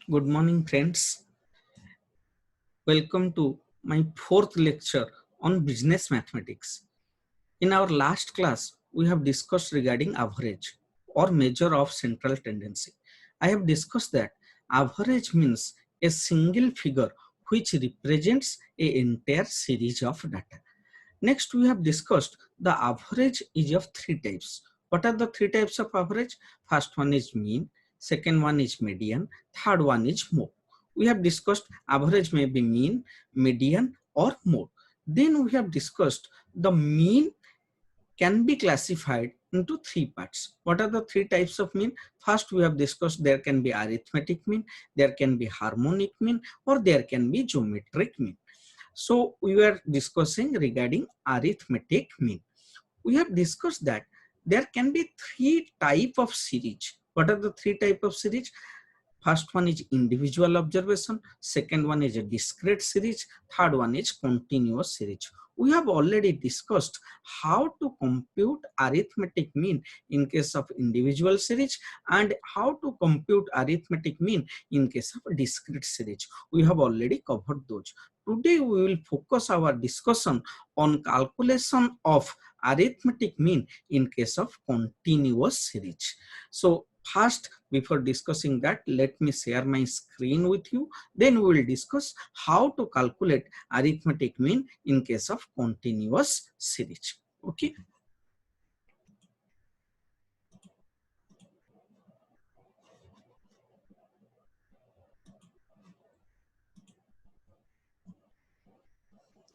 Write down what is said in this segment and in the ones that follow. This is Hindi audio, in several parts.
Good morning, friends. Welcome to my fourth lecture on business mathematics. In our last class, we have discussed regarding average or measure of central tendency. I have discussed that average means a single figure which represents an entire series of data. Next, we have discussed the average is of three types. What are the three types of average? First one is mean, second one is median, third one is mode. We have discussed average may be mean, median or mode. Then we have discussed the mean can be classified into three parts. What are the three types of mean? First, we have discussed there can be arithmetic mean, there can be harmonic mean, or there can be geometric mean. So we were discussing regarding arithmetic mean. We have discussed that there can be three type of series. What are the three type of series? First one is individual observation, second one is a discrete series, third one is continuous series. We have already discussed how to compute arithmetic mean in case of individual series and how to compute arithmetic mean in case of discrete series. We have already covered those. Today we will focus our discussion on calculation of arithmetic mean in case of continuous series. So first, before discussing that, let me share my screen with you. Then we will discuss how to calculate arithmetic mean in case of continuous series. Okay.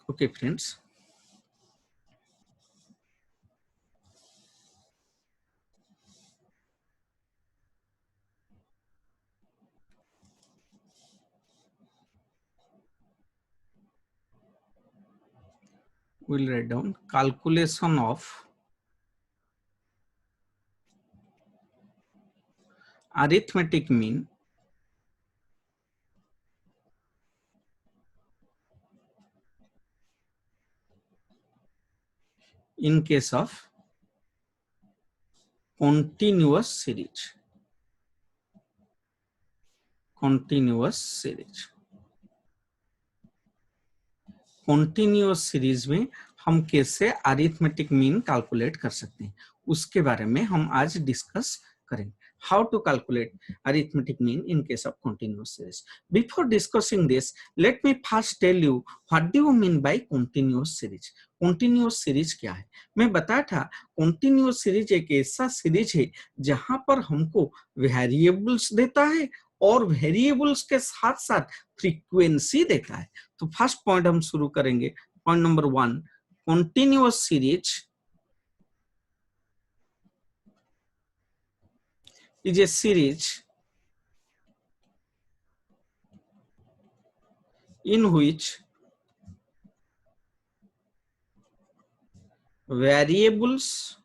Okay, friends. We'll write down calculation of arithmetic mean in case of continuous series. continuous series continuous series में हम कैसे अरिथमेटिक मीन कैलकुलेट कर सकते हैं उसके बारे में हम आज डिस्कस करेंगे. How to calculate arithmetic mean in case of continuous series. Before discussing this, let me first tell you what do you mean by continuous series. continuous series क्या है? मैं बताया था continuous series एक ऐसा सीरीज है जहां पर हमको वेरिएबल्स देता है और वेरिएबल्स के साथ साथ फ्रीक्वेंसी देता है. तो फर्स्ट पॉइंट हम शुरू करेंगे. Point number 1, continuous series is a series in which variables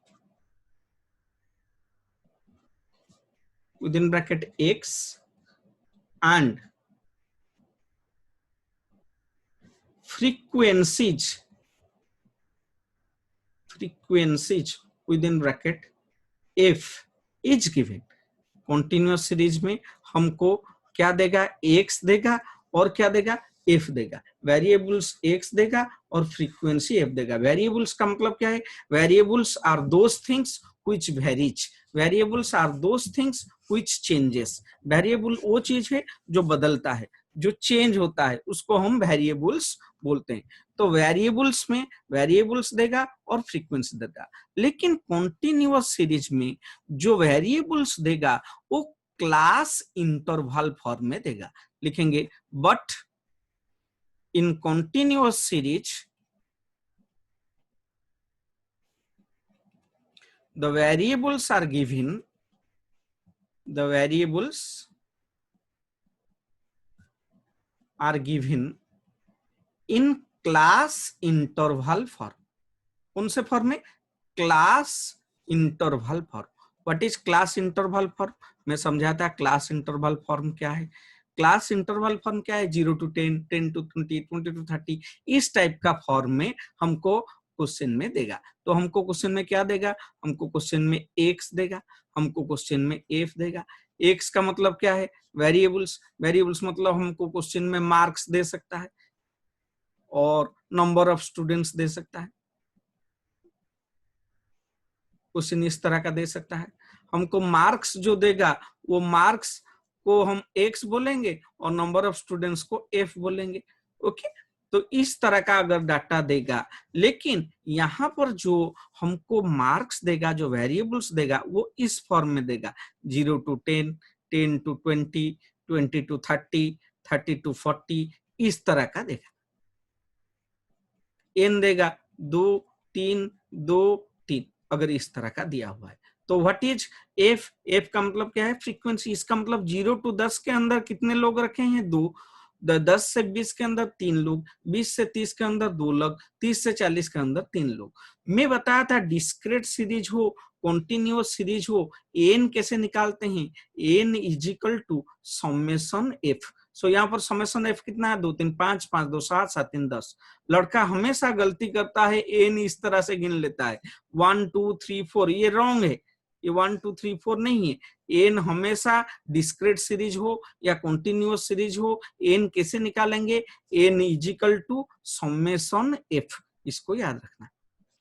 within bracket x and frequencies within bracket f is given. continuous series में हमको क्या देगा? x देगा और क्या देगा? f देगा. वेरिएबल्स x देगा और फ्रीक्वेंसी f देगा. वेरिएबल्स का मतलब क्या है? Variables are those things which varies. Variables are those things which changes. Variable वो चीज है जो बदलता है, जो चेंज होता है, उसको हम वेरिएबल्स बोलते हैं. तो वेरिएबल्स में वेरिएबल्स देगा और फ्रीक्वेंसी देगा. लेकिन कॉन्टिन्यूअस सीरीज में जो वेरिएबल्स देगा वो क्लास इंटरवल फॉर्म में देगा. लिखेंगे but in continuous series the variables are given in class interval form. कौन से फॉर्म में? Class interval form. What is class interval form? मैं समझाता क्लास इंटरवल फॉर्म क्या है. क्लास इंटरवल फॉर्म क्या है? 0 to 10, 10 to 20, 20 to 30, इस टाइप का फॉर्म में हमको क्वेश्चन में देगा. तो हमको क्वेश्चन में क्या देगा? हमको क्वेश्चन में x देगा, हमको क्वेश्चन में f देगा. एक्स का मतलब क्या है, वेरिएबल्स, वेरिएबल्स मतलब हमको क्वेश्चन में मार्क्स दे सकता है और नंबर ऑफ स्टूडेंट्स दे सकता है, क्वेश्चन इस तरह का दे सकता है। हमको मार्क्स जो देगा वो मार्क्स को हम एक्स बोलेंगे और नंबर ऑफ स्टूडेंट्स को एफ बोलेंगे। ओके, तो इस तरह का अगर डाटा देगा, लेकिन यहाँ पर जो हमको मार्क्स देगा, जो वेरिएबल्स देगा, वो इस फॉर्म में देगा, 0 to 10, 10 to 20, 20 to 30, 30 to 40, इस तरह का देगा। एन देगा 2, 3, 2, 3, अगर इस तरह का दिया हुआ है तो व्हाट इज एफ, एफ का मतलब क्या है, फ्रीक्वेंसी। इसका मतलब 0 to 10 के अंदर कितने लोग रखे हैं, 2, 10 से 20 के अंदर 3 लोग, 20 से 30 के अंदर 2 लोग, 30 से 40 के अंदर 3 लोग। मैं बताया था डिस्क्रीट सीरीज हो, कॉन्टिन्यूअस सीरीज हो, एन कैसे निकालते हैं, N is equal to summation F. So यहाँ पर समेशन एफ कितना है, 2, 3, 5, 5, 2, 7, 7, 3, 10। लड़का हमेशा गलती करता है, एन इस तरह से गिन लेता है 1, 2, 3, 4, ये रॉन्ग है, ये 1, 2, 3, 4 नहीं है। एन हमेशा डिस्क्रीट सीरीज हो या कॉन्टिन्यूअस सीरीज हो, एन कैसे निकालेंगे, N is equal to summation F, इसको याद रखना।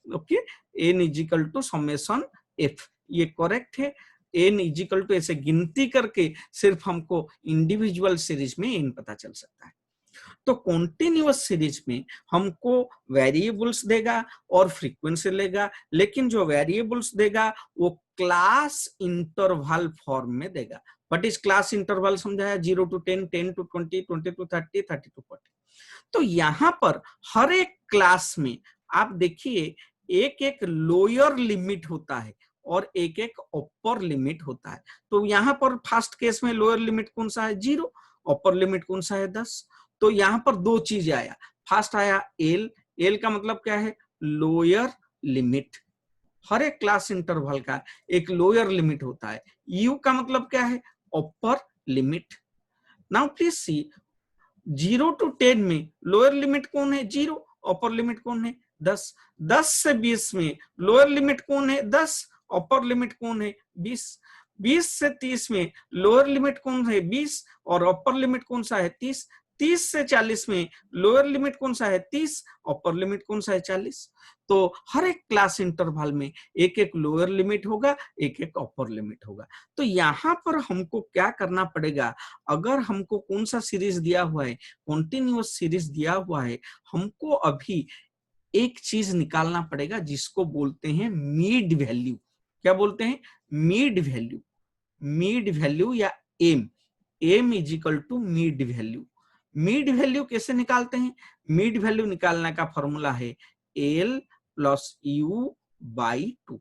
Okay, N is equal to summation F, ये करेक्ट है। एन इज इक्वल टू ऐसे गिनती करके सिर्फ हमको इंडिविजुअल सीरीज में एन पता चल सकता है। तो कॉन्टिन्यूअस सीरीज में हमको वेरिएबल्स देगा और फ्रीक्वेंसी लेगा, लेकिन जो वेरिएबल्स देगा वो क्लास इंटरवल फॉर्म में देगा। व्हाट इज क्लास इंटरवल समझाया, 0 to 10, 10 to 20, 20 to 30, 30 to 40। तो यहां पर हर एक क्लास में आप देखिए एक एक लोअर लिमिट होता है और एक एक अपर लिमिट होता है। तो यहाँ पर फर्स्ट केस में लोअर लिमिट कौन सा है, 0, अपर लिमिट कौन सा है, 10। तो यहाँ पर दो चीज आया, फर्स्ट आया एल, एल का मतलब क्या है, लोअर लिमिट। हर एक क्लास इंटरवल का एक लोअर लिमिट होता है। यू का मतलब क्या है, upper limit. Now please C, 0 to 10 में लोअर लिमिट कौन है, 0, अपर लिमिट कौन है, 10। 10 से 20 में लोअर लिमिट कौन है, 10, अपर लिमिट कौन है, 20। 20 से 30 में लोअर लिमिट कौन है, 20, और अपर लिमिट कौन सा है, 30। 30 से 40 में लोअर लिमिट कौन सा है, 30, अपर लिमिट कौन सा है, 40। तो हर एक क्लास इंटरवल में एक एक लोअर लिमिट होगा, एक एक अपर लिमिट होगा। तो यहाँ पर हमको क्या करना पड़ेगा, अगर हमको कौन सा सीरीज दिया हुआ है, कॉन्टिन्यूअस सीरीज दिया हुआ है, हमको अभी एक चीज निकालना पड़ेगा जिसको बोलते हैं मीड वैल्यू। क्या बोलते हैं, मीड वैल्यू। मीड वैल्यू या M, M is equal to mid value. Mid value कैसे निकालते हैं, मीड वैल्यू निकालने का फॉर्मूला है L plus U by two.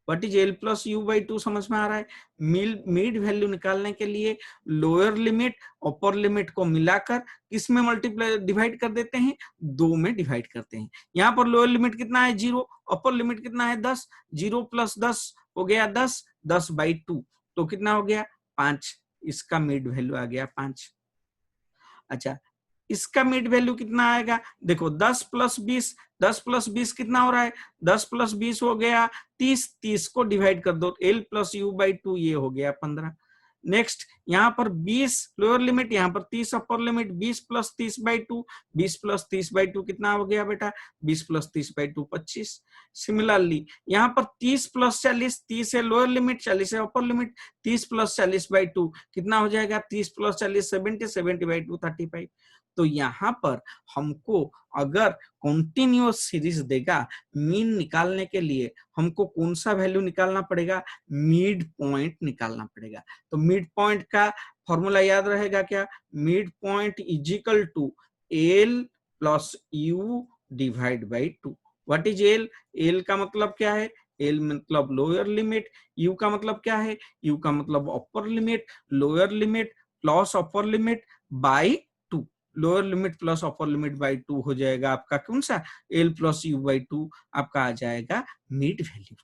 What is L plus U by two, समझ में आ रहा है। मीड वैल्यू निकालने के लिए लोअर लिमिट अपर लिमिट को मिलाकर किस में मल्टीप्लाई डिवाइड कर देते हैं, 2 में डिवाइड करते हैं। यहाँ पर लोअर लिमिट कितना है, 0, अपर लिमिट कितना है, 10, 0 प्लस 10 हो गया 10, 10 बाई 2 तो कितना हो गया, 5। इसका मिड वैल्यू आ गया 5। अच्छा, इसका मिड वैल्यू कितना आएगा, देखो 10 प्लस 20, 10 प्लस 20 कितना हो रहा है, 10 प्लस 20 हो गया 30, 30 को डिवाइड कर दो, एल प्लस यू बाई 2, ये हो गया 15। नेक्स्ट यहाँ पर 20 लोअर लिमिट, यहाँ पर 30 upper limit, 20 plus 30 by 2, 20 plus 30 by 2 कितना हो गया बेटा, 20 प्लस 30 बाई 2 25। सिमिलरली यहाँ पर 30 प्लस 40, 30 है लोअर लिमिट, 40 है अपर लिमिट, 30 प्लस 40 बाई 2 कितना हो जाएगा, 30 प्लस 40 70, 70 बाई 2 35। तो यहाँ पर हमको अगर कॉन्टिन्यूअस सीरीज देगा, मीन निकालने के लिए हमको कौन सा वैल्यू निकालना पड़ेगा, मिड पॉइंट निकालना पड़ेगा। तो मिड पॉइंट का फॉर्मूला याद रहेगा क्या, mid point is equal to L plus U divide by 2। What is L, L का मतलब क्या है, एल मतलब लोअर लिमिट, यू का मतलब क्या है, यू का मतलब upper limit, lower limit plus upper limit by 2। Lower limit plus upper limit by 2 हो जाएगा आपका कौन सा, एल प्लस यू बाई 2 आपका आ जाएगा मिड वैल्यू।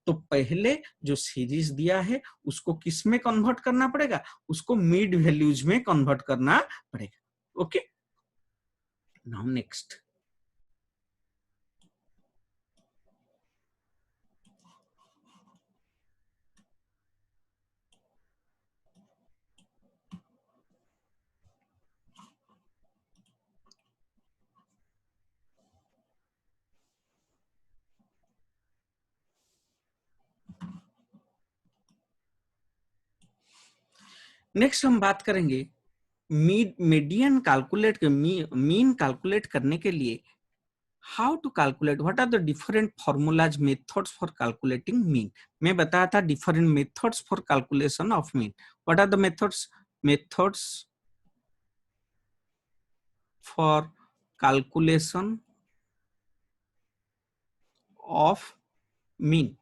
तो पहले जो सीरीज दिया है उसको किस में कन्वर्ट करना पड़ेगा, उसको मिड वैल्यूज में कन्वर्ट करना पड़ेगा। ओके, नाउ नेक्स्ट, नेक्स्ट हम बात करेंगे मीडियन कैलकुलेट मीन कैलकुलेट करने के लिए how to calculate, what are the different formulas methods for calculating mean. मैं बताया था different methods for calculation of mean. What are the methods for calculation of mean.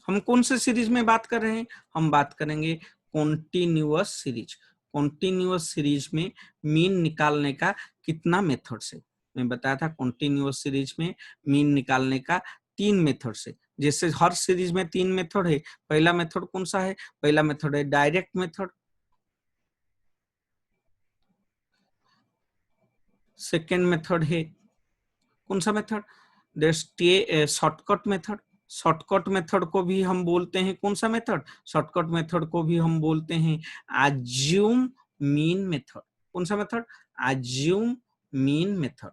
हम कौन से सीरीज में बात कर रहे हैं? हम बात करेंगे कॉन्टिन्यूअस सीरीज। कॉन्टिन्यूअस सीरीज में मीन निकालने का कितना मेथड्स है? मैं बताया था कॉन्टिन्यूअस सीरीज में मीन निकालने का 3 मेथड्स है। जैसे हर सीरीज में 3 मेथड है। पहला मेथड कौन सा है? पहला मेथड है डायरेक्ट मेथड। सेकेंड मेथड है कौन सा method? Shortcut method. Shortcut method को भी हम बोलते हैं कौन सा मेथड? शॉर्टकट मेथड को भी हम बोलते हैं एज्यूम मीन मेथड। कौन सा मेथड? Assume mean method.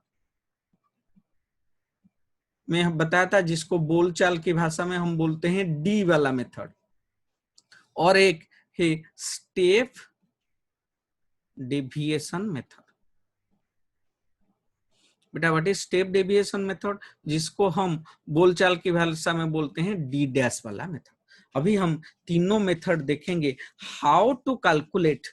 मैं बताया था जिसको बोलचाल की भाषा में हम बोलते हैं डी वाला मेथड। और एक है स्टेप डेविएशन मेथड। बेटा what is step deviation method? जिसको हम बोलचाल की भाषा में बोलते हैं डी डैश वाला मेथड। अभी हम तीनों मेथड देखेंगे how to calculate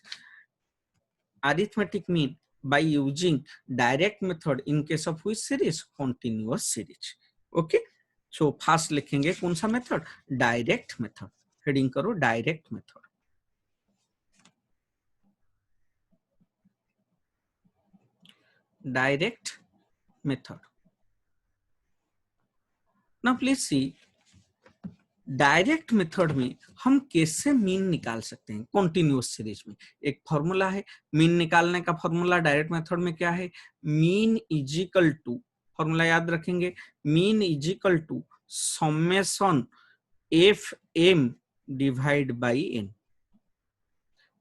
arithmetic mean by using direct method in case of which series? Continuous series. Okay, so first लिखेंगे कौन सा मेथड? Direct method. हेडिंग करो direct method. Direct method. Now please C, direct method में हम कैसे मीन निकाल सकते हैं? कॉन्टिन्यूअस सीरीज में एक फॉर्मूला है मीन निकालने का। फॉर्मूला डायरेक्ट मेथड में क्या है? Mean is equal to, formula याद रखेंगे, mean is equal to summation F M divide by N.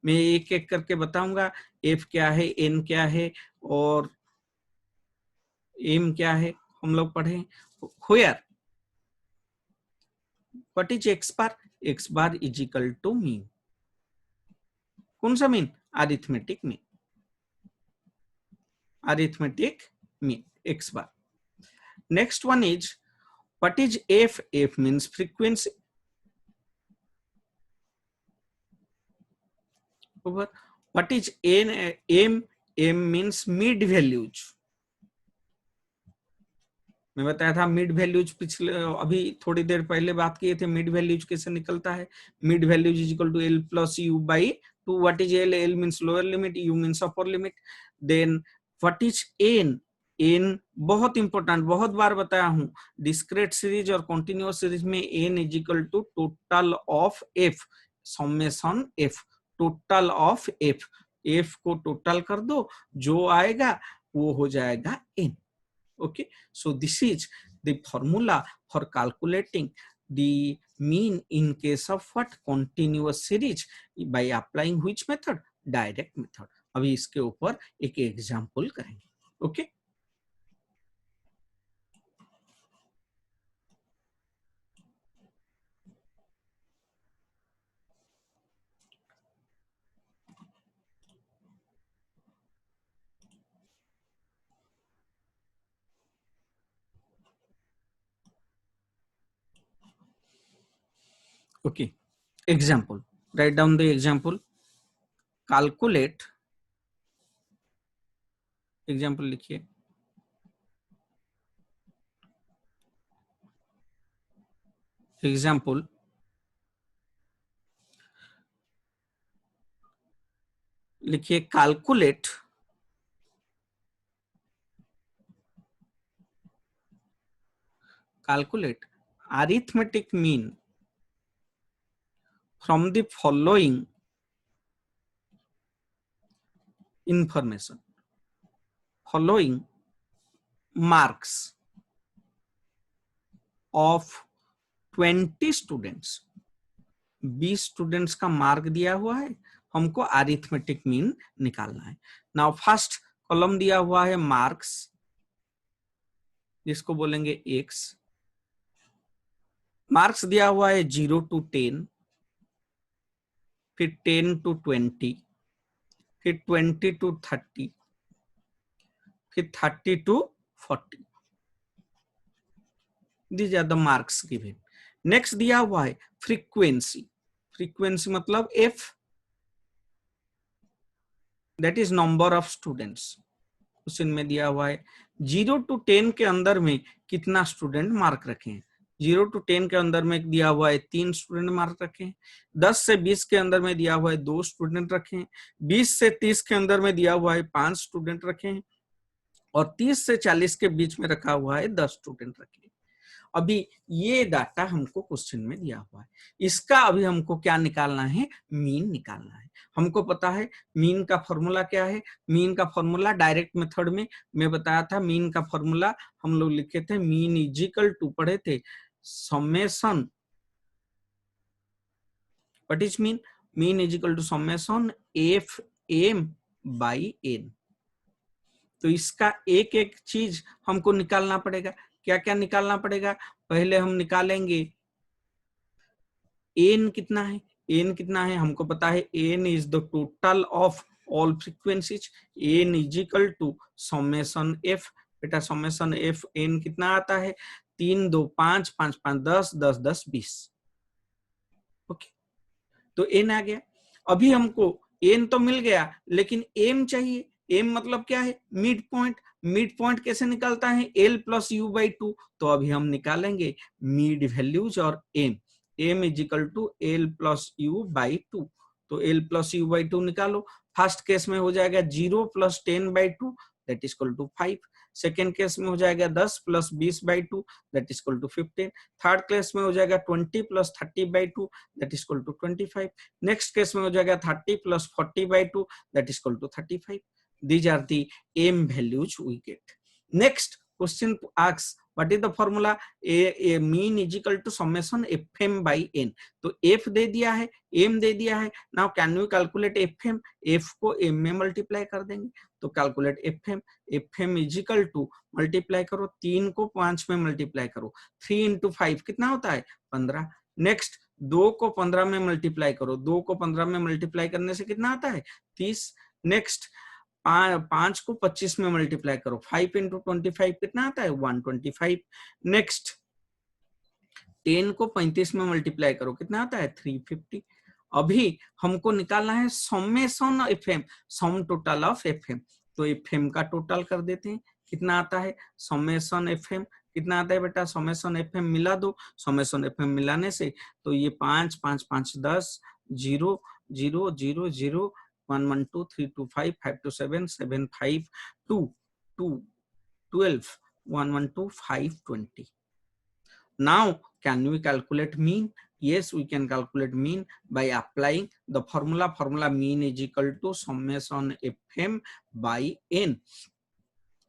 मैं एक एक करके बताऊंगा एफ क्या है, एन क्या है और एम क्या है। हम लोग पढ़े where what is x bar? X bar is equal to mean. कौन सा mean? Arithmetic mean. Arithmetic mean X bar. Next one is what is F? F means frequency over what is n? m? m means mid values। मैं बताया था मिड वैल्यूज पिछले अभी थोड़ी देर पहले बात किए थे। मिड वैल्यूज कैसे निकलता है? Mid values is equal to L plus U by two. What is L? L means lower limit, U means upper limit. Then what is N? N बहुत इंपॉर्टेंट, बहुत बार बताया हूं। डिस्क्रीट सीरीज और कॉन्टिन्यूअस सीरीज में N is equal to total of F, summation F, total of F. F को टोटल कर दो, जो आएगा वो हो जाएगा N. Okay, so this is the formula for calculating the mean in case of what? Continuous series by applying which method? Direct method। अभी इसके ऊपर एक एग्जाम्पल करेंगे। Okay, okay, example, write down the example. Calculate, example लिखिए। एग्जाम्पल, लिखिए calculate calculate arithmetic mean from the following information, following marks of 20 students. 20 students का मार्क दिया हुआ है, हमको अरिथमेटिक मीन निकालना है। नाउ फर्स्ट कॉलम दिया हुआ है मार्क्स, जिसको बोलेंगे एक्स। मार्क्स दिया हुआ है 0 to 10। फिर 10 to 20, फिर 20 to 30, फिर 30 to 40. These are the marks given. Next दिया हुआ है frequency. Frequency मतलब F, that is number of students. Question में दिया हुआ है 0 to 10 के अंदर में कितना स्टूडेंट मार्क रखें. 0 to 10 के अंदर में दिया हुआ है 3 स्टूडेंट मार्क रखें. 10 से 20 के अंदर में दिया हुआ है 2 स्टूडेंट रखें. 20 से 30 के अंदर में दिया हुआ है 5 स्टूडेंट रखें. और 30 से 40 के बीच में रखा हुआ है 10 स्टूडेंट रखें. अभी ये डाटा हमको क्वेश्चन में दिया हुआ है. इसका अभी हमको क्या निकालना है, मीन निकालना है. हमको पता है मीन का फॉर्मूला क्या है. मीन का फॉर्मूला डायरेक्ट मेथड में मैं बताया था. मीन का फॉर्मूला हम लोग लिखे थे, मीन इज इक्वल टू पढ़े थे summation. What is mean? Mean is equal to summation F M by N. तो इसका एक एक चीज हमको निकालना पड़ेगा. क्या क्या निकालना पड़ेगा? पहले हम निकालेंगे एन कितना है. एन कितना है हमको पता है. N is the total of all frequencies. N is equal to summation F. बेटा समेशन एफ एन कितना आता है? 3 2 5 5 5 10 10 10 20. ओके, तो एन आ गया. अभी हमको एन तो मिल गया, लेकिन एम चाहिए. एम मतलब क्या है? Mid point. मिड पॉइंट कैसे निकलता है? L plus U by 2. तो अभी हम निकालेंगे मिड वैल्यूज और M. M is equal to L plus U by 2. तो एल प्लस यू बाई 2 निकालो. फर्स्ट केस में हो जाएगा 0 plus 10 by 2 that is equal to 5. Second case में हो जाएगा 10 plus 20 by 2 that is equal to 15. Third case में हो जाएगा 20 plus 30 by 2 that is equal to 25. Next case में हो जाएगा 30 plus 40 by 2 that is equal to 35. These are the m values we get. Next question asks what is the formula? A mean is equal to summation fm by n. तो f दे दिया है, m दे दिया है. now can we calculate fm? f को m में मल्टीप्लाई कर देंगे. तो calculate fm. fm is equal to multiply करो, 3 को 5 में मल्टीप्लाई करो. 3 into 5 कितना होता है? 15. नेक्स्ट 2 को 15 में मल्टीप्लाई करो. 2 को 15 में मल्टीप्लाई करने से कितना आता है? 30. नेक्स्ट 5 को 25 में मल्टीप्लाई करो. 5 इंटू 25 कितना आता है? 125. नेक्स्ट 10 को 35 में मल्टीप्लाई करो, कितना आता है? 350. अभी हमको निकालना है summation FM, sum total of FM. तो एफएम का टोटल कर देते हैं. कितना आता है? समेशन एफएम कितना आता है बेटा? समेशन एफएम मिला दो. समेशन एफएम मिलाने से तो ये 5 5 5 10 0 0 0 0 1 1 2 3 2 5 5 2 7 7 5 2 2 12 1 1 2 5 20. Now can we calculate mean? Yes, we can calculate mean by applying the formula. Formula mean is equal to summation fm by n.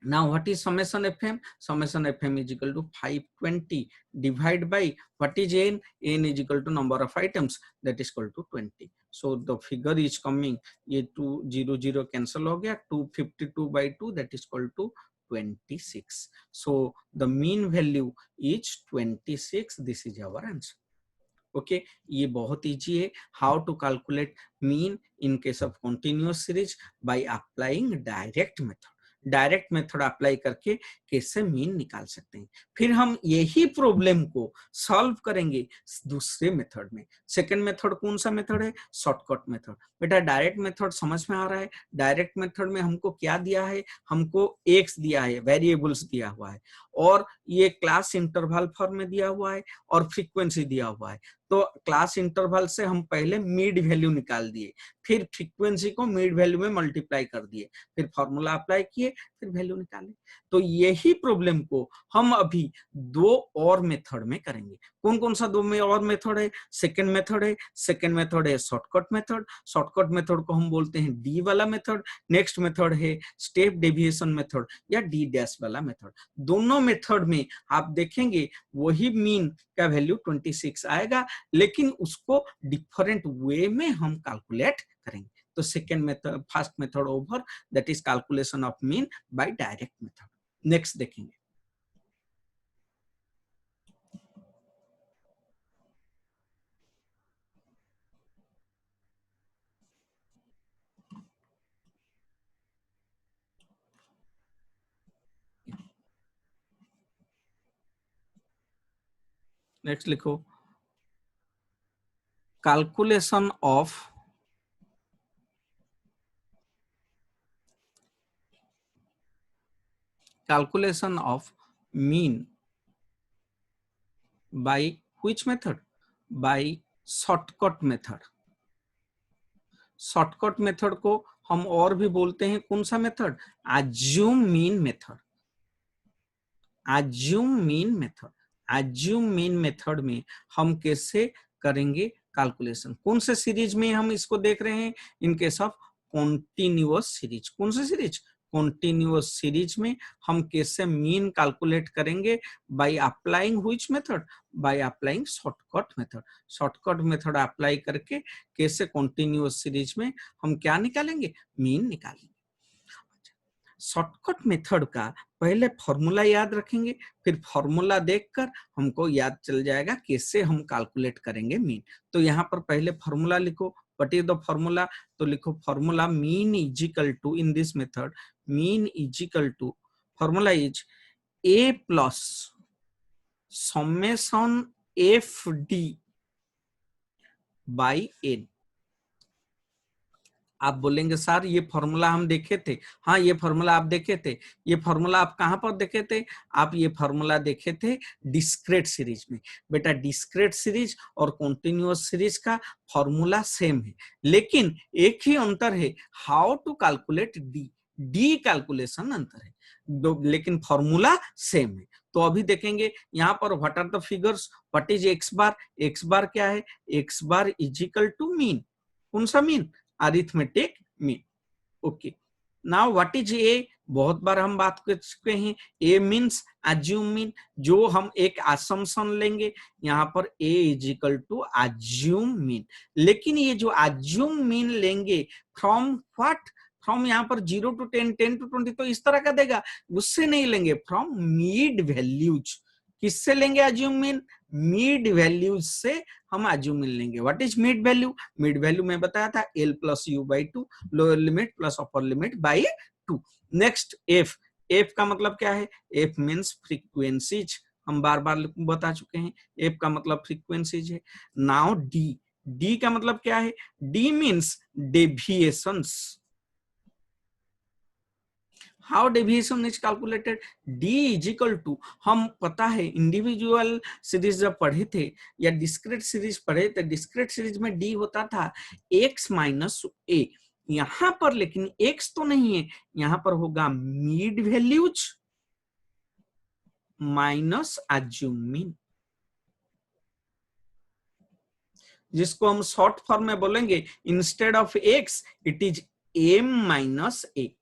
Now what is summation fm? Summation fm is equal to 520 divided by what is n? N is equal to number of items, that is equal to 20. So the figure is coming, ये 2 0 0 cancel हो गया. 252 by 2 that is equal to 26. So the mean value is 26. This is our answer. Okay ये बहुत इजी है. How to calculate mean in case of continuous series by applying direct method. Direct method apply करके कैसे मीन निकाल सकते हैं. फिर हम यही प्रॉब्लम को सॉल्व करेंगे दूसरे मेथड में. सेकंड मेथड कौन सा मेथड है? Shortcut method. बेटा डायरेक्ट मेथड समझ में आ रहा है. डायरेक्ट मेथड में हमको क्या दिया है? हमको एक्स दिया है, वेरिएबल्स दिया हुआ है, और ये क्लास इंटरवल फॉर्म में दिया हुआ है, और फ्रीक्वेंसी दिया हुआ है. तो क्लास इंटरवल से हम पहले मिड वैल्यू निकाल दिए, फिर फ्रीक्वेंसी को मिड वैल्यू में मल्टीप्लाई कर दिए, फिर फॉर्मूला अप्लाई किए, फिर वैल्यू निकाले. तो यही प्रॉब्लम को हम अभी दो और मेथड में करेंगे. कौन कौन सा दो में और मेथड है? सेकंड मेथड है. सेकंड मेथड है शॉर्टकट मेथड. शॉर्टकट मेथड को हम बोलते हैं डी वाला मेथड. नेक्स्ट मेथड है स्टेप डेविएशन मेथड या डी डैश वाला मेथड. दोनों मेथड में आप देखेंगे वही मीन का वैल्यू 26 आएगा, लेकिन उसको डिफरेंट वे में हम कैलकुलेट करेंगे. तो second method, first method over, that is calculation of mean by direct method. Next देखेंगे. नेक्स्ट लिखो calculation of mean by which method, by shortcut method. Shortcut method को हम और भी बोलते हैं कौन सा method, assume mean method. Assume mean method, assume mean method में हम कैसे करेंगे कैलकुलेशन, कौन से सीरीज में हम इसको देख रहे हैं, इन केस ऑफ कॉन्टिन्यूअस सीरीज। कौन सी सीरीज, कॉन्टिन्यूअस सीरीज में हम कैसे मीन कैलकुलेट करेंगे, bye applying which method, by applying shortcut method. Shortcut method apply करके कैसे कॉन्टिन्यूअस सीरीज में हम क्या निकालेंगे, मीन निकालेंगे। शॉर्टकट मेथड का पहले फॉर्मूला याद रखेंगे, फिर फॉर्मूला देखकर हमको याद चल जाएगा कैसे हम कैलकुलेट करेंगे मीन। तो यहाँ पर पहले फॉर्मूला लिखो, व्हाट इज द फॉर्मूला, तो लिखो formula mean is equal to, in this method mean is equal to, formula is A plus summation F D by N. आप बोलेंगे सर ये फॉर्मूला हम देखे थे, हाँ ये फॉर्मूला आप देखे थे। ये फॉर्मूला आप कहां पर देखे थे, आप ये फॉर्मूला देखे थे डिस्क्रीट सीरीज में। बेटा डिस्क्रीट सीरीज और कॉन्टिन्यूअस सीरीज का फॉर्मूला सेम है, लेकिन एक ही अंतर है, how to calculate D, D calculation अंतर है, लेकिन फॉर्मूला सेम है। तो अभी देखेंगे यहाँ पर what are the figures, what is x bar, x bar क्या है, x bar is equal to mean, कौन सा mean, arithmetic mean. Okay, now what is A, बहुत बार हम बात कर चुके हैं, ए मीन्स एज्यूम मीन, जो हम एक असम्पशन लेंगे, यहाँ पर A is equal to assume mean. लेकिन ये जो एज्यूम मीन लेंगे फ्रॉम व्हाट, फ्रॉम यहाँ पर 0 to 10, 10 to 20, तो इस तरह का देगा, उससे नहीं लेंगे, फ्रॉम मीड वैल्यूज। किससे लेंगे एज्यूम मीन, मीड वैल्यूज से हम एज्यूम मीन लेंगे। What is mid value, mid value में बताया था L plus U by two, lower limit plus upper limit by two. Next F, F का मतलब क्या है, एफ मीन्स फ्रीक्वेंसीज, हम बार बार बता चुके हैं, एफ का मतलब फ्रीक्वेंसीज है। नाउ डी, डी का मतलब क्या है, d means deviations. How deviation is calculated, d is equal to, हम पता है इंडिविजुअल सीरीज जब पढ़े थे या डिस्क्रीट सीरीज पढ़े तो डिस्क्रीट सीरीज में डी होता था एक्स माइनस ए, यहां पर लेकिन एक्स तो नहीं है, यहां पर होगा mid values minus assume mean, जिसको हम शॉर्ट फॉर्म में बोलेंगे instead of x it is m minus A.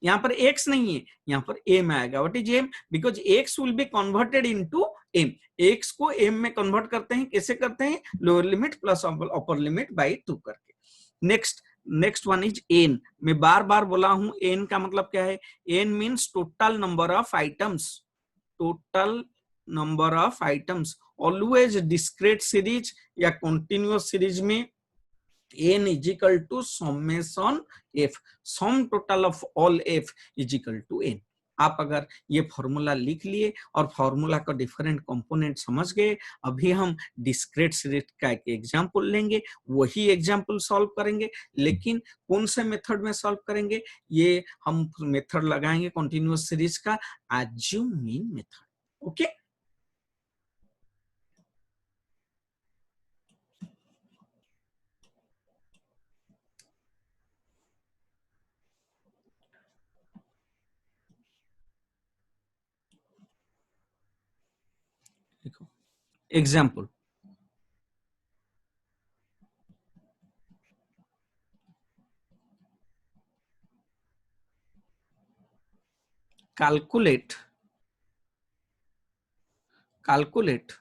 यहाँ पर x नहीं है, यहाँ पर m आएगा। What is m, because x will be converted into m, x को m में कन्वर्ट करते हैं, कैसे करते हैं, lower limit plus upper limit by 2 करके। Next, next one is n, मैं बार बार बोला हूं n का मतलब क्या है, n means total number of items, total number of items. Always discrete series या कॉन्टिन्यूअस सीरीज में n is equal to summation f, sum total of all f is equal to n। आप अगर ये फॉर्मूला लिख लिए और फॉर्मूला का डिफरेंट कंपोनेंट समझ गए, अभी हम डिस्क्रीट सीरीज का एक एग्जांपल लेंगे, वही एग्जांपल सॉल्व करेंगे, लेकिन कौन से मेथड में सॉल्व करेंगे, ये हम मेथड लगाएंगे कॉन्टिन्यूअस सीरीज का एज्यूम मीन मेथड। ओके, देखो example, calculate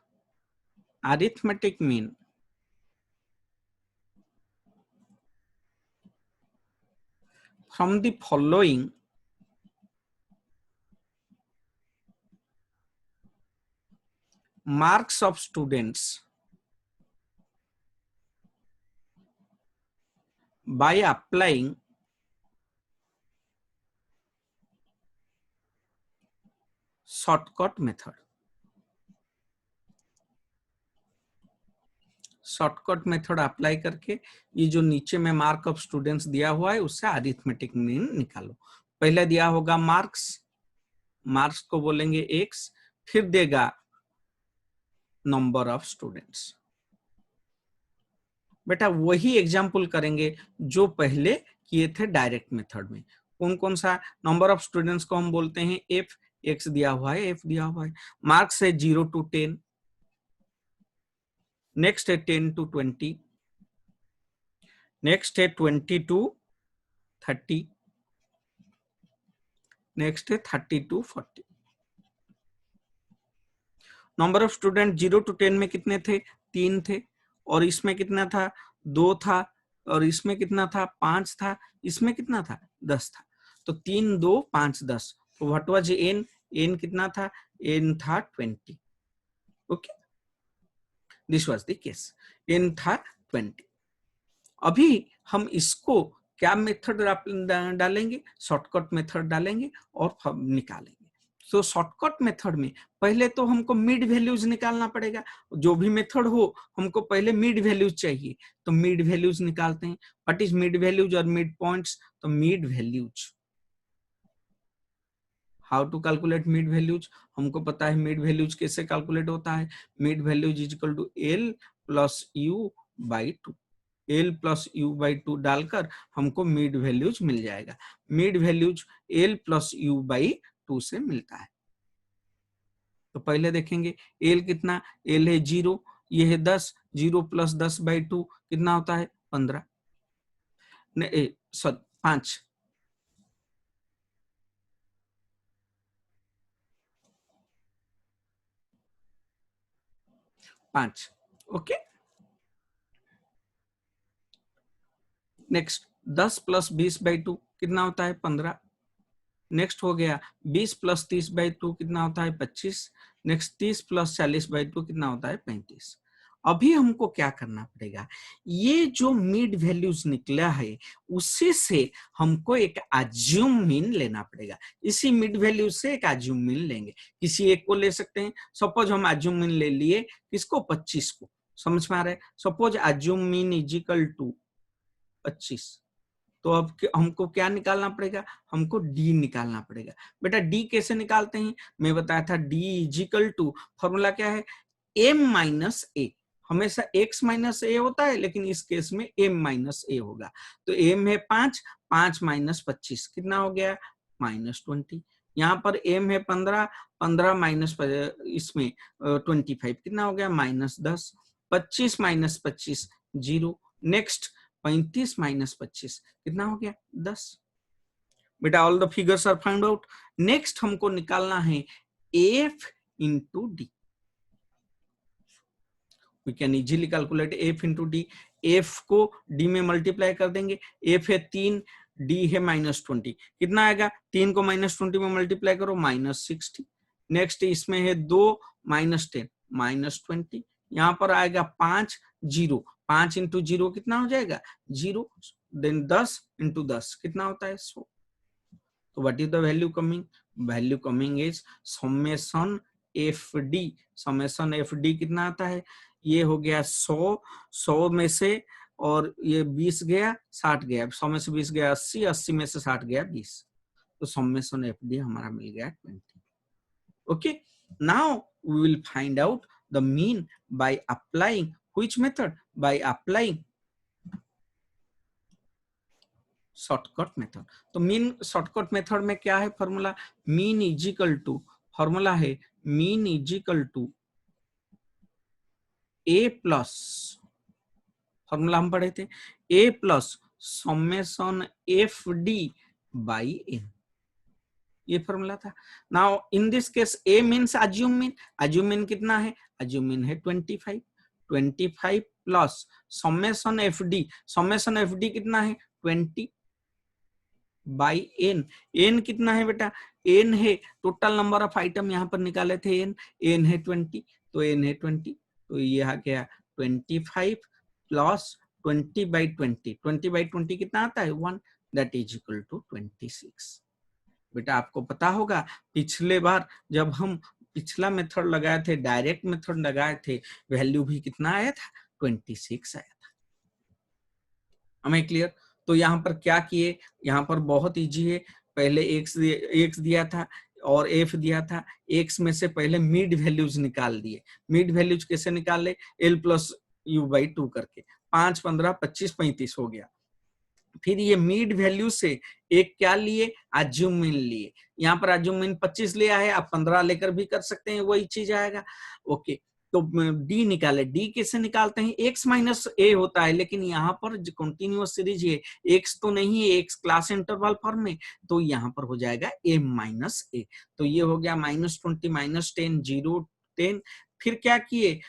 arithmetic mean from the following marks of students by applying shortcut method। Shortcut method apply करके ये जो नीचे में मार्क ऑफ स्टूडेंट्स दिया हुआ है उससे अरिथमेटिक मीन निकालो। पहले दिया होगा मार्क्स, मार्क्स को बोलेंगे x, फिर देगा नंबर ऑफ स्टूडेंट्स। बेटा वही एग्जाम्पल करेंगे जो पहले किए थे डायरेक्ट मेथड में। कौन कौन सा? नंबर ऑफ स्टूडेंट्स को हम बोलते हैं f, x दिया हुआ है, f दिया हुआ है। मार्क्स है 0 to 10, नेक्स्ट है 10 to 20, नेक्स्ट है 20 to 30, नेक्स्ट है 30 to 40। Number of student 0 to 10 में कितने थे? 3 थे, और इसमें कितना था? 2 था, और इसमें कितना था? 5 था, इसमें कितना था? 10 था। तो 3, 2, 5, 10। तो व्हाट वाज n? n कितना था? n था 20। Okay, this was the case, n था 20। अभी हम इसको क्या मेथड डालेंगे? शॉर्टकट मेथड डालेंगे और निकालेंगे। तो शॉर्टकट मेथड में पहले तो हमको मिड वैल्यूज निकालना पड़ेगा। जो भी मेथड हो हमको पहले मिड वैल्यूज चाहिए, तो मिड वैल्यूज निकालते हैं। व्हाट इज मिड वैल्यूज और मिड पॉइंट्स? तो mid values, how to calculate mid values? हमको पता है मिड वैल्यूज कैसे कैलकुलेट होता है। Mid values is equal to L plus U by 2। L plus U by 2 डालकर हमको मिड वैल्यूज मिल जाएगा। Mid values L plus U by 2 से मिलता है। तो पहले देखेंगे L कितना? L है 0, ये है 10, 0 प्लस 10 बाई 2 कितना होता है? 15, 5। 5, ओके। नेक्स्ट 10 प्लस 20 बाई 2 कितना होता है? 15। नेक्स्ट हो गया 20 प्लस 30 बाई 2 कितना होता है? 25। नेक्स्ट 30 प्लस 40 बाई 2 कितना होता है? 35। अभी हमको क्या करना पड़ेगा? ये जो मिड वैल्यूज निकला है उसी से हमको एक एज्यूम मीन लेना पड़ेगा। इसी मिड वैल्यू से एक एज्यूम मीन लेंगे। किसी एक को ले सकते हैं। सपोज हम एज्यूम मीन ले लिए किसको? 25 को। समझ में आ रहा है? Suppose assume mean is equal to 25। तो अब हमको क्या निकालना पड़ेगा? हमको डी निकालना पड़ेगा। बेटा डी कैसे निकालते हैं? मैं बताया था d is equal to, formula क्या है? m minus a. हमेशा x माइनस ए होता है, लेकिन इस केस में m माइनस ए होगा। तो m है 5, 5 माइनस 25 कितना हो गया? -20। यहाँ पर m है 15, 15 माइनस इसमें 25 कितना हो गया? -10। 25 माइनस 25 0। नेक्स्ट 35 माइनस 25 कितना हो गया? 10। बेटा all the figures are find out. Next हमको निकालना है f into d. We can easily calculate f into d. f को d में मल्टीप्लाई कर देंगे। f है 3, d है -20, कितना आएगा? 3 को -20 में मल्टीप्लाई करो, -60। नेक्स्ट इसमें है 2 -10 -20। यहाँ पर आएगा 5, 0, 5 इंटू 0 कितना हो जाएगा? 0। देन 10 इंटू 10 कितना होता है? 100। तो what is the value coming? Value coming is summation F D. Summation F D कितना आता है? ये हो गया 100, 100 में से, और ये 20 गया, 60 गया, 100 में से 20 गया 80, 80 में से 60 गया 20। तो समेशन एफ डी हमारा मिल गया 20। Okay, now we will find out the mean by applying which method? By applying shortcut method. तो मीन शॉर्टकट मेथड में क्या है formula? Mean is equal to, formula है mean is equal to A plus, formula हम पढ़े थे, A plus summation F D by n. ये फॉर्मूला था। Now in this case A means assume mean. Assume mean कितना है? अज्यूम मीन है 25। 25 plus summation F D. Summation F D कितना है? 20 बाई एन। एन कितना है बेटा? एन है टोटल नंबर ऑफ आइटम, यहाँ पर निकाले थे एन। एन है 20, तो एन है 20। तो ये आ गया 25 प्लस 20 बाई 20। 20 बाई 20 कितना आता है? 1। That is equal to 26। बेटा आपको पता होगा पिछले बार जब हम पिछला मेथड लगाए थे, डायरेक्ट मेथड लगाए थे, वैल्यू भी कितना आया था? 26 आया था। हमें क्लियर? तो यहाँ पर क्या किए, यहाँ पर बहुत इजी है। पहले एक्स दिया था और एफ दिया था, एक्स में से पहले मिड वैल्यूज निकाल दिए। मिड वैल्यूज कैसे निकाले, एल प्लस यू बाई 2 करके, 5, 15, 25, 35 हो गया। फिर ये मिड वैल्यू से एक क्या लिए, एज्यूम मीन लिए। यहाँ पर एज्यूम मीन 25 लिया है, आप 15 लेकर भी कर सकते हैं, वही चीज आएगा। ओके, तो डी निकाले। डी कैसे निकालते हैं, एक्स माइनस ए होता है, लेकिन यहाँ पर कंटिन्यूअस सीरीज है, एक्स तो नहीं है, एक्स क्लास इंटरवल फॉर्म में, तो यहाँ पर हो जाएगा ए माइनस ए। तो ये हो गया -20 -10 0 10। फिर क्या किए,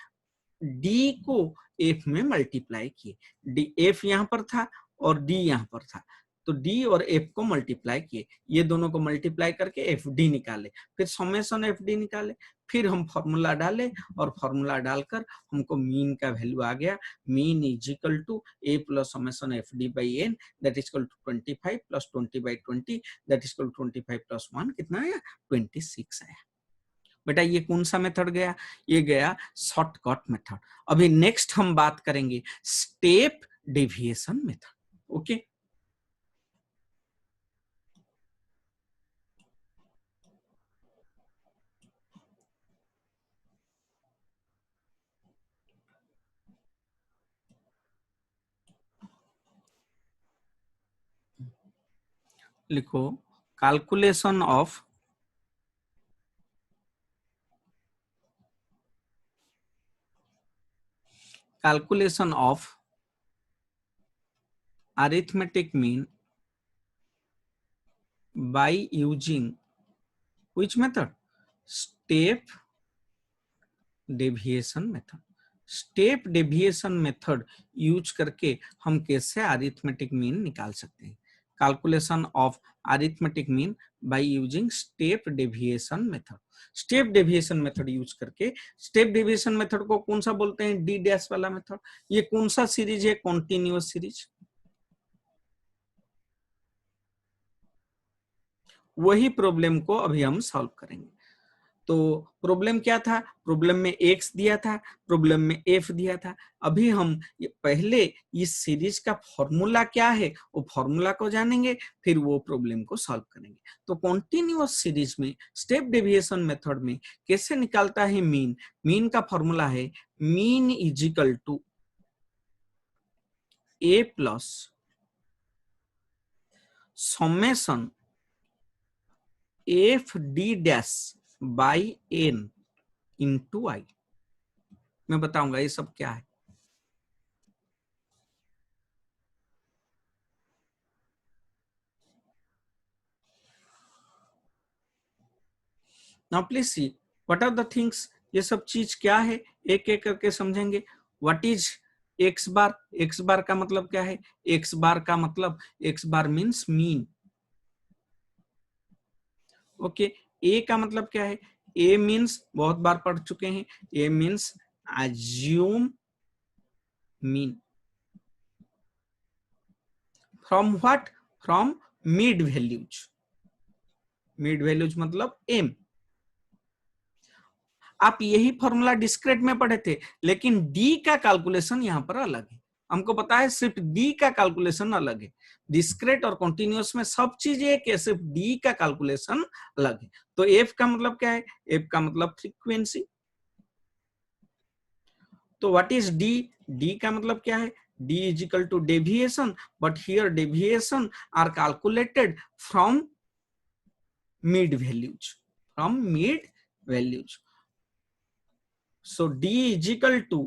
डी को एफ में मल्टीप्लाई किए। डी एफ यहाँ पर था और डी यहाँ पर था, तो डी और एफ को मल्टीप्लाई किए, ये दोनों को मल्टीप्लाई करके एफ डी निकाले। फिर समेशन एफ डी निकाले, फिर हम फॉर्मूला डाले और फॉर्मूला डालकर हमको मीन का वैल्यू आ गया। Mean is equal to A plus summation F D by n, that is equal to 25 प्लस 20 by 20, that is equal to 25 plus 1, कितना आया, 26 आया। बेटा ये कौन सा मेथड गया, ये गया शॉर्टकट मेथड। अभी नेक्स्ट हम बात करेंगे स्टेप डेविएशन मेथड। ओके, लिखो calculation of arithmetic mean by using which method, step deviation method। Step deviation method use करके हम कैसे अरिथमेटिक मीन निकाल सकते हैं। Calculation of arithmetic mean by using step deviation method. Step deviation method use करके, स्टेप डेविएशन मेथड को कौन सा बोलते हैं, डी डैश वाला मेथड। ये कौन सा सीरीज है, कॉन्टिन्यूअस सीरीज। वही प्रॉब्लम को अभी हम सॉल्व करेंगे। तो प्रॉब्लम क्या था, प्रॉब्लम में एक्स दिया था, प्रॉब्लम में एफ दिया था। अभी हम पहले इस सीरीज का फॉर्मूला क्या है वो फॉर्मूला को जानेंगे, फिर वो प्रॉब्लम को सॉल्व करेंगे। तो कॉन्टिन्यूअस सीरीज में स्टेप डेविएशन मेथड में कैसे निकालता है मीन, मीन का फॉर्मूला है mean is equal to A plus summation F d dash by n into i. मैं बताऊंगा ये सब क्या है। Now please see what are the things, ये सब चीज क्या है, एक एक करके समझेंगे। What is x bar, x bar का मतलब क्या है, एक्स बार का मतलब, एक्स बार मीन्स मीन। ओके, ए का मतलब क्या है, ए मीन्स बहुत बार पढ़ चुके हैं, ए means assume mean from what, from mid values। mid values मतलब m। आप यही फॉर्मूला डिस्क्रेट में पढ़े थे, लेकिन डी का कैलकुलेशन यहां पर अलग है। हमको पता है सिर्फ डी का कैलकुलेशन अलग है, डिस्क्रेट और कॉन्टिन्यूअस में सब चीज एक है, सिर्फ डी का कैलकुलेशन अलग है। तो एफ का मतलब क्या है, एफ का मतलब फ्रीक्वेंसी। तो व्हाट इज डी, डी का मतलब क्या है, d is equal to deviation, but here deviation are calculated from mid values, from mid values। So d is equal to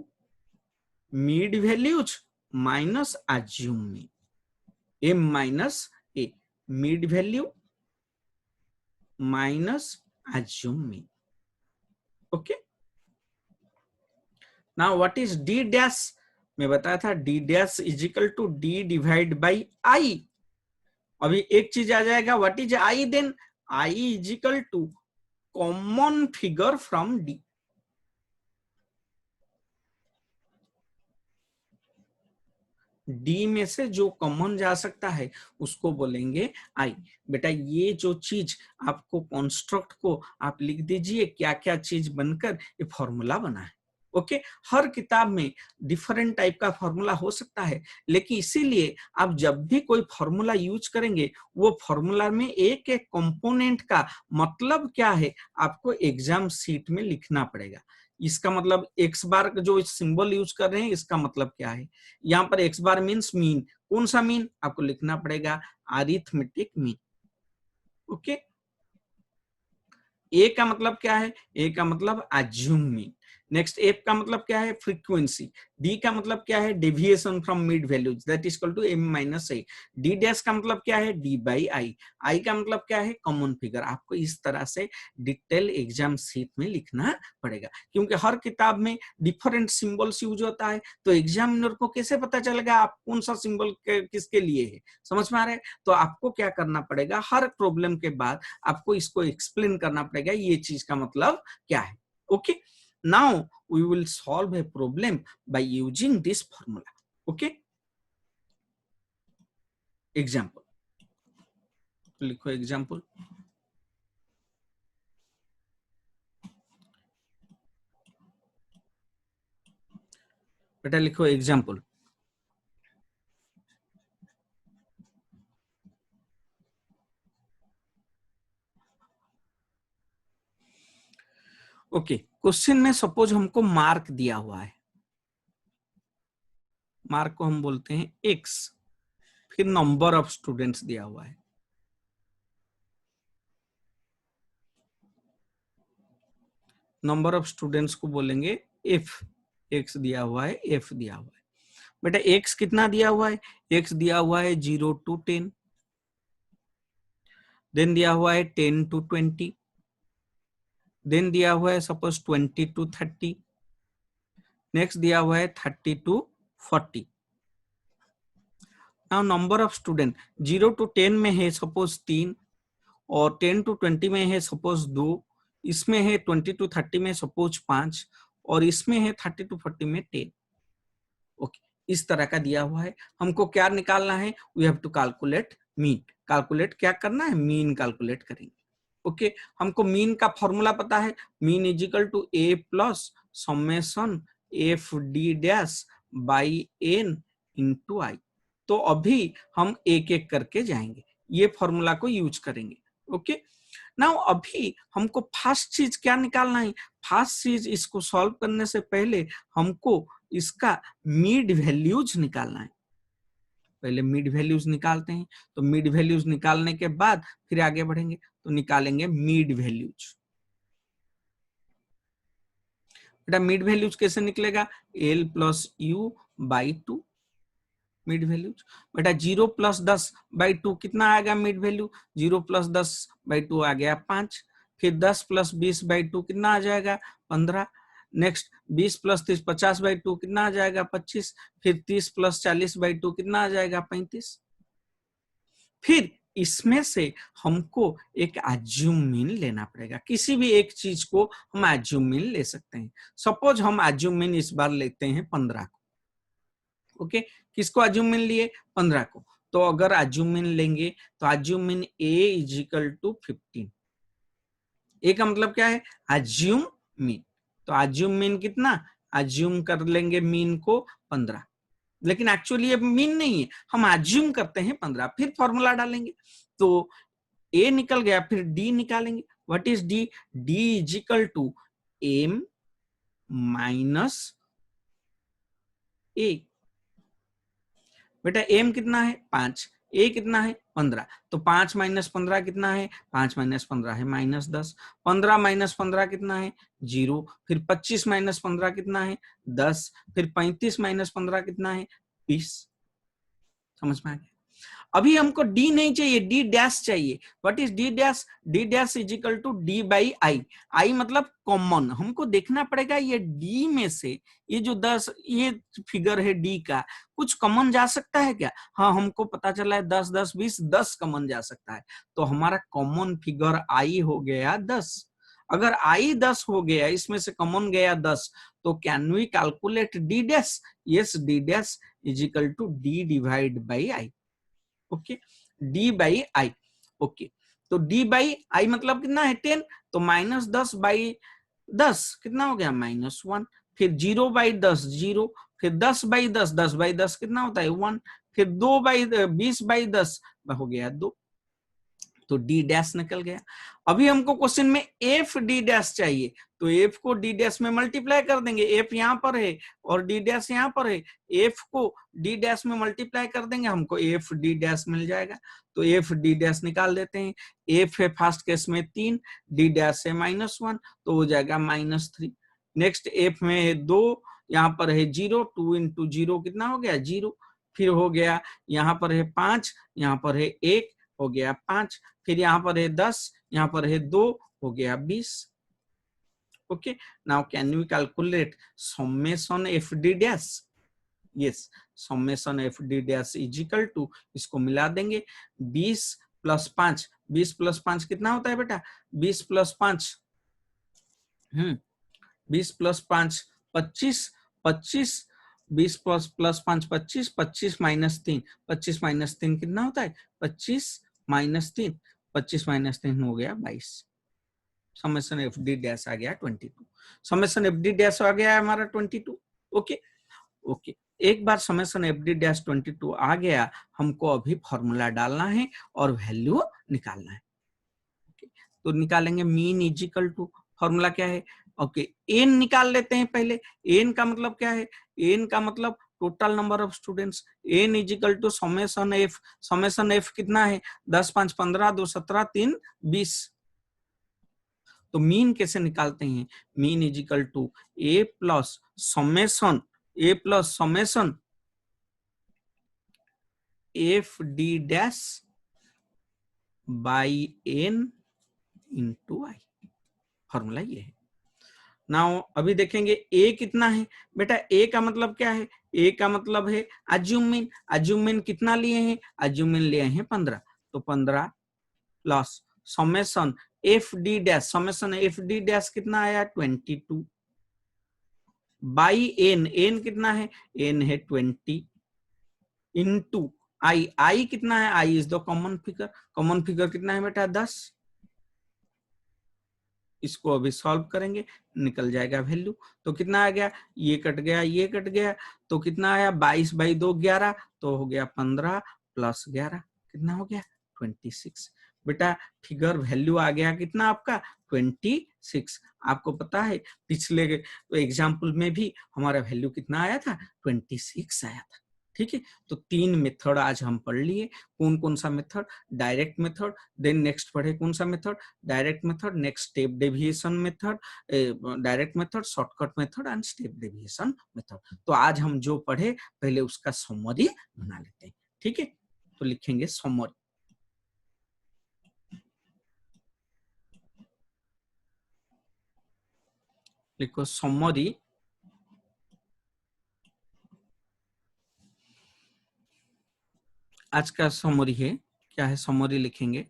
mid values minus assume mean, m minus a, mid value minus assume mean। Okay, now what is d dash, मैं बताया था d dash is equal to d divide by I। अभी एक चीज आ जाएगा, what is i, then i is equal to common figure from d. D में से जो कॉमन जा सकता है उसको बोलेंगे आई। बेटा ये जो चीज आपको कॉन्स्ट्रक्ट को आप लिख दीजिए, क्या क्या चीज बनकर ये फॉर्मूला बना है। ओके हर किताब में डिफरेंट टाइप का फॉर्मूला हो सकता है, लेकिन इसीलिए आप जब भी कोई फॉर्मूला यूज करेंगे वो फॉर्मूला में एक एक कंपोनेंट का मतलब क्या है आपको एग्जाम शीट में लिखना पड़ेगा। इसका मतलब एक्स बार जो सिंबल यूज कर रहे हैं इसका मतलब क्या है, यहाँ पर एक्स बार मीन्स मीन, कौन सा मीन आपको लिखना पड़ेगा, अरिथमेटिक मीन। ओके ए का मतलब क्या है, ए का मतलब एज्यूम मीन। नेक्स्ट एफ का मतलब क्या है, फ्रीक्वेंसी। डी का मतलब क्या है, deviation from mid values that is equal to m minus a. D dash का मतलब क्या है, डी बाई आई। आई का मतलब क्या है, कॉमन फिगर। आपको इस तरह से डिटेल एग्जाम शीट में लिखना पड़ेगा, क्योंकि हर किताब में डिफरेंट सिंबल्स यूज होता है, तो एग्जामिनर को कैसे पता चलेगा आप कौन सा सिंबल किसके लिए है, समझ में आ रहा है। तो आपको क्या करना पड़ेगा, हर प्रॉब्लम के बाद आपको इसको एक्सप्लेन करना पड़ेगा ये चीज का मतलब क्या है। Okay now we will solve a problem by using this formula. Okay example लिखो, एग्जांपल बेटा लिखो एग्जांपल। ओके क्वेश्चन में सपोज हमको मार्क दिया हुआ है, मार्क को हम बोलते हैं एक्स, फिर नंबर ऑफ स्टूडेंट्स दिया हुआ है, नंबर ऑफ स्टूडेंट्स को बोलेंगे एफ, एक्स दिया हुआ है, एफ दिया हुआ है। बेटा एक्स कितना दिया हुआ है, एक्स दिया हुआ है 0 to 10, देन दिया हुआ है 10 to 20, देन दिया हुआ है सपोज 20 to 30, नेक्स्ट दिया हुआ है 30 to 40। Now number of student 0 to 10 में है सपोज 3, और 10 to 20 में है सपोज 2, इसमें है 20 to 30 में सपोज 5, और इसमें है 30 to 40 में 10। ओके इस तरह का दिया हुआ है, हमको क्या निकालना है, we have to calculate mean. Calculate क्या करना है, मीन कैलकुलेट करेंगे। ओके हमको मीन का फॉर्मूला पता है, mean is equal to A plus summation F d dash by n into i. तो अभी हम एक एक करके जाएंगे, ये फॉर्मूला को यूज करेंगे। ओके नाउ अभी हमको फर्स्ट चीज क्या निकालना है, फर्स्ट चीज इसको सॉल्व करने से पहले हमको इसका मिड वैल्यूज निकालना है। पहले मिड वैल्यूज निकालते हैं, तो मिड वैल्यूज निकालने के बाद फिर आगे बढ़ेंगे, तो निकालेंगे मिड वैल्यूज। बेटा मिड वैल्यूज कैसे निकलेगा, L plus U by 2 mid values. बेटा 0 प्लस 10 बाई 2 कितना आएगा मिड वैल्यू, 0 प्लस 10 बाई 2 आ गया 5, फिर 10 प्लस 20 बाई 2 कितना आ जाएगा 15, नेक्स्ट 20 प्लस 30 50 बाई 2 कितना आ जाएगा 25, फिर 30 प्लस 40 बाई 2 कितना आ जाएगा 35। फिर इसमें से हमको एक एज्यूम मीन लेना पड़ेगा, किसी भी एक चीज को हम एज्यूम मीन ले सकते हैं। सपोज हम एज्यूम मीन इस बार लेते हैं 15 को। ओके किसको एज्यूम मीन लिए, 15 को। तो अगर एज्यूम मीन लेंगे तो assume mean a is equal to 15। A का मतलब क्या है, एज्यूम मीन। तो एज्यूम मीन कितना, एज्यूम कर लेंगे मीन को 15, लेकिन एक्चुअली ये मीन नहीं है, हम एज्यूम करते हैं 15, फिर फॉर्मूला डालेंगे तो ए निकल गया, फिर डी निकालेंगे। What is d, d is equal to m minus A. बेटा एम कितना है 5, ए कितना है 15, तो 5 माइनस 15 कितना है, 5 माइनस 15 है -10, 15 माइनस 15 कितना है 0, फिर 25 माइनस 15 कितना है 10, फिर 35 माइनस 15 कितना है 20। समझ में आ गया। अभी हमको डी नहीं चाहिए, डी डैश चाहिए। What is d dash, d dash is equal to d by i. I मतलब कॉमन, हमको देखना पड़ेगा ये डी में से ये जो 10 ये फिगर है डी का, कुछ कॉमन जा सकता है क्या। हाँ हमको पता चला है 10 10 20 10 कॉमन जा सकता है, तो हमारा कॉमन फिगर आई हो गया 10। अगर आई 10 हो गया, इसमें से कॉमन गया 10, तो can we calculate d dash, yes d dash is equal to d divide by i. Okay d by i. Okay तो डी बाई आई मतलब कितना है 10, तो -10 बाई 10 कितना हो गया -1, फिर 0/10 0, फिर 10/10, 10/10 कितना होता है 1, फिर 20/10 हो गया 2, तो डी डैश निकल गया। अभी हमको क्वेश्चन में एफ डी डैश चाहिए, तो एफ को डी डैश में मल्टीप्लाई कर देंगे, एफ यहाँ पर है और डी डैश यहाँ पर है, एफ को डी डैश में मल्टीप्लाई कर देंगे, हमको एफ डी डैश मिल जाएगा। तो एफ डी डैश निकाल देते हैं। एफ है फर्स्ट केस में 3, डी डैश है -1, तो हो जाएगा -3। नेक्स्ट एफ में है 2, यहाँ पर है 0, 2 × 0 कितना हो गया 0, फिर हो गया यहाँ पर है 5, यहाँ पर है 1, हो गया 5, फिर यहाँ पर है 10, यहाँ पर है 2, हो गया 20। Okay, now can we calculate summation F d dash? Yes, summation F d dash is equal to, इसको मिला देंगे 20 + 5, 20 + 5 कितना होता है बेटा 20 + 5 20 + 5 25, 25 20 + 5 25, 25 - 3, 25 - 3 कितना होता है 25 - 3, 25 - 3 हो गया 22। समेशन एफ डी डैश आ गया 22, समेशन एफ डी डैश आ गया हमारा 22। ओके ओके, एक बार समेशन एफ डी डैश 22 आ गया, हमको अभी फॉर्मूला डालना है और वैल्यू निकालना है। तो निकालेंगे mean is equal to, formula क्या है ओके, एन निकाल लेते हैं पहले। एन का मतलब क्या है, एन का मतलब total number of students, n is equal to summation f, summation f कितना है 10 5 15 2 17 3 20। तो मीन कैसे निकालते हैं, mean is equal to A plus summation F d dash by n into i, formula ये है। नाउ अभी देखेंगे ए कितना है बेटा, ए का मतलब क्या है, ए का मतलब है अज्यूम मीन, अज्यूम मीन कितना लिए हैं, अज्यूम मीन लिए हैं 15, तो 15 plus summation F d dash, summation F d dash कितना आया 22 बाई एन, एन कितना है, एन है 20 इंटू आई, आई कितना है, i is the common figure, common figure कितना है बेटा 10। इसको अभी सॉल्व करेंगे, निकल जाएगा वैल्यू, तो कितना आ गया, ये कट गया ये कट गया, तो कितना आया 22/2 11, तो हो गया 15 + 11 कितना हो गया 26। बेटा फिगर वैल्यू आ गया कितना आपका 26। आपको पता है पिछले एग्जाम्पल में भी हमारा वैल्यू कितना आया था 26 आया था। ठीक है, तो 3 मेथड आज हम पढ़ लिए। कौन कौन सा method, direct method, then next पढ़े कौन सा method, direct method, next step deviation method, direct method, shortcut method and step deviation method. तो आज हम जो पढ़े पहले उसका समरी बना लेते हैं। ठीक है, तो लिखेंगे समरी, लिखो समरी, आज का समरी है, क्या है समरी लिखेंगे,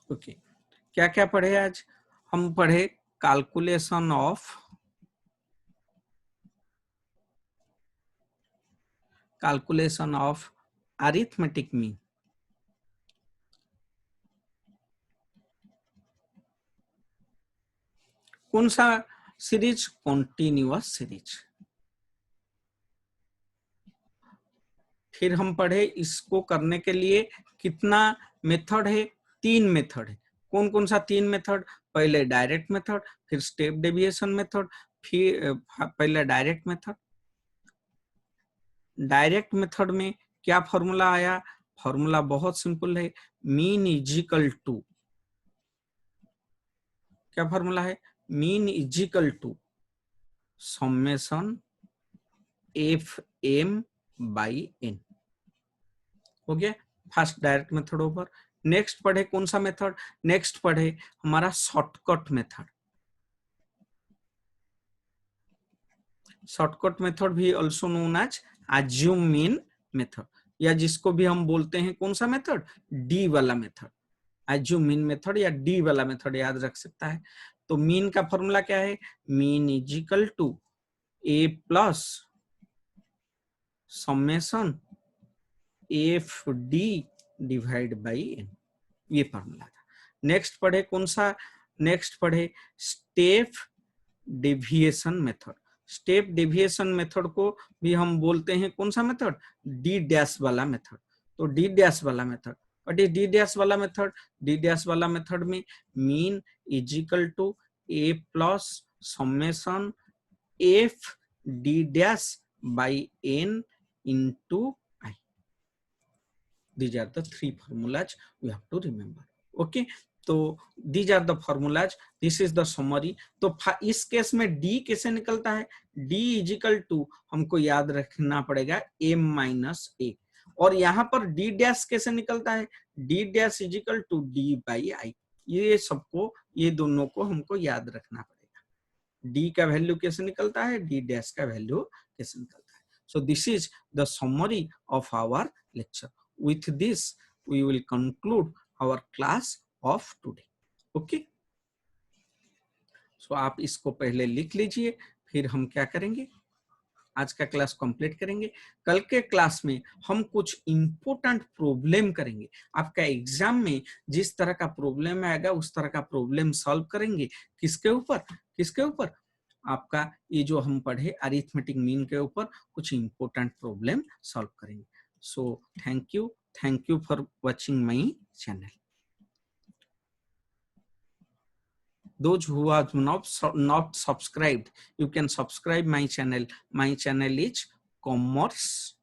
ओके क्या क्या पढ़े आज, हम पढ़े कैलकुलेशन ऑफ अरिथमेटिक मीन, कौन सा सीरीज, कॉन्टिन्यूअस सीरीज। फिर हम पढ़े इसको करने के लिए कितना मेथड है, 3 मेथड है। कौन कौन सा 3 मेथड, पहले डायरेक्ट मेथड, फिर स्टेप डेविएशन मेथड, फिर पहले डायरेक्ट मेथड। डायरेक्ट मेथड में क्या फॉर्मूला आया, फॉर्मूला बहुत सिंपल है, मीन इज इक्वल टू, क्या फॉर्मूला है, mean is equal to summation F M by n. हो गया, first direct method over. Next पढ़े कौन सा मेथड, नेक्स्ट पढ़े हमारा शॉर्टकट मेथड। शॉर्टकट मेथड भी also known as assume mean method, या जिसको भी हम बोलते हैं कौन सा मेथड, डी वाला मेथड, अज्यूम मीन मेथड या डी वाला मेथड याद रख सकता है। तो मीन का फॉर्मूला क्या है, mean is equal to A plus summation F d divide by n, ये फॉर्मूला था। नेक्स्ट पढ़े कौन सा, नेक्स्ट पढ़े step deviation method. Step deviation method को भी हम बोलते हैं कौन सा मेथड, डी डैश वाला मेथड। तो डी डैश वाला मेथड, बट ये डी डैश वाला मेथड, डी डैश वाला मेथड में mean is equal to A plus summation F d dash by N into I. These are the three formulas we have to remember. Okay, तो these are the formulas. This is the summary. तो इस केस में D कैसे निकलता है, D इज इक्वल टू हमको याद रखना पड़ेगा m माइनस ए, और यहाँ पर D डैश कैसे निकलता है, D dash is equal to D by i. ये सबको, ये दोनों को हमको याद रखना पड़ेगा। D का वैल्यू कैसे निकलता है, D डैश का वैल्यू कैसे निकलता है। So this is the summary of our lecture. With this, we will conclude our class of today. Okay? So आप इसको पहले लिख लीजिए, फिर हम क्या करेंगे, आज का क्लास कंप्लीट करेंगे। कल के क्लास में हम कुछ इंपॉर्टेंट प्रॉब्लम करेंगे। आपका एग्जाम में जिस तरह का प्रॉब्लम आएगा उस तरह का प्रॉब्लम सॉल्व करेंगे। किसके ऊपर, किसके ऊपर, आपका ये जो हम पढ़े अरिथमेटिक मीन के ऊपर कुछ इंपॉर्टेंट प्रॉब्लम सॉल्व करेंगे। So thank you for watching my channel. Those who have not subscribed, you can subscribe my channel. My channel is Commerce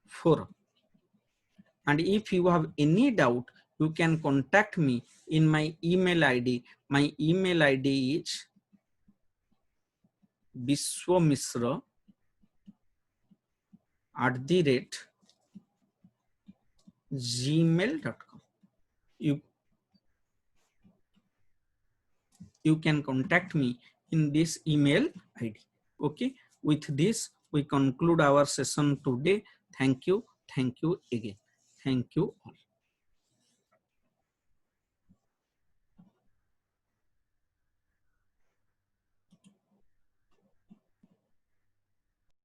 Forum. And if you have any doubt, you can contact me in my email ID. My email ID is biswamisra@gmail.com. You can contact me in this email ID. Okay. With this, we conclude our session today. Thank you again. Thank you all.